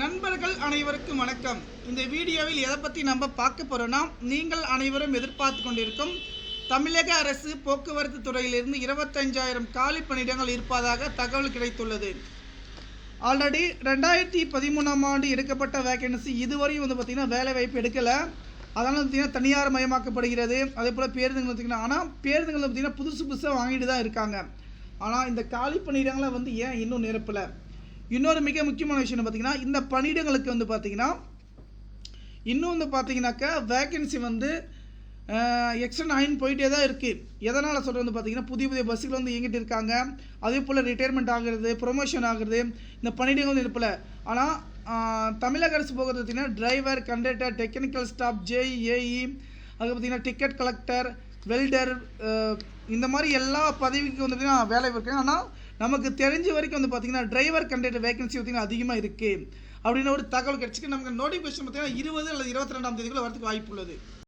நண்பர்கள் அனைவருக்கும் வணக்கம். இந்த வீடியோவில் எதை பற்றி நம்ம பார்க்க போகிறோன்னா, நீங்கள் அனைவரும் எதிர்பார்த்து கொண்டிருக்கும் தமிழக அரசு போக்குவரத்து துறையிலிருந்து 25,000 காலி பணியிடங்கள் இருப்பதாக தகவல் கிடைத்துள்ளது. ஆல்ரெடி 2013ஆம் ஆண்டு எடுக்கப்பட்ட வேகன்சி இதுவரையும் பார்த்திங்கன்னா வேலை வாய்ப்பு எடுக்கலை. அதனால் பார்த்திங்கன்னா தனியார் மயமாக்கப்படுகிறது. அதே போல் பேருந்துகள் பார்த்திங்கன்னா, ஆனால் பேருந்துகள் பார்த்திங்கன்னா புதுசாக வாங்கிட்டு தான் இருக்காங்க. ஆனால் இந்த காலி பணியிடங்களை ஏன் இன்னும் நிரப்பலை? இன்னொரு மிக முக்கியமான விஷயம் பார்த்திங்கன்னா, இந்த பணியிடங்களுக்கு பார்த்திங்கன்னா இன்னும் பார்த்திங்கனாக்கா வேக்கன்சி எக்ஸ்டெண்ட் ஆகின்னு போயிட்டே தான் இருக்குது. எதனால் சொல்கிறது பார்த்திங்கன்னா, புதிய பஸ்ஸுகள் இயங்கிட்டு இருக்காங்க. அதே போல் ரிட்டையர்மெண்ட் ஆகிறது, ப்ரொமோஷன் ஆகிறது, இந்த பணியிடங்கள் இருப்பில். ஆனால் தமிழக அரசு போகிறது பார்த்திங்கன்னா driver, conductor, technical staff, JE, AE, அது பார்த்திங்கன்னா டிக்கெட் கலெக்டர், வெல்டர், இந்த மாதிரி எல்லா பதவிக்கு பார்த்திங்கன்னா வேலை இருக்காங்க. ஆனால் நமக்கு தெரிஞ்ச வரைக்கும் பார்த்திங்கன்னா டிரைவர், கண்டக்டர் வேகன்சி பார்த்திங்கன்னா அதிகமாக இருக்குது அப்படின்னு ஒரு தகவல் கிடச்சிக்கு. நமக்கு நோட்டிஃபிகேஷன் பார்த்திங்கன்னா 20 அல்லது 22ஆம் தேதிக்குள்ள வரதுக்கு வாய்ப்பு உள்ளது.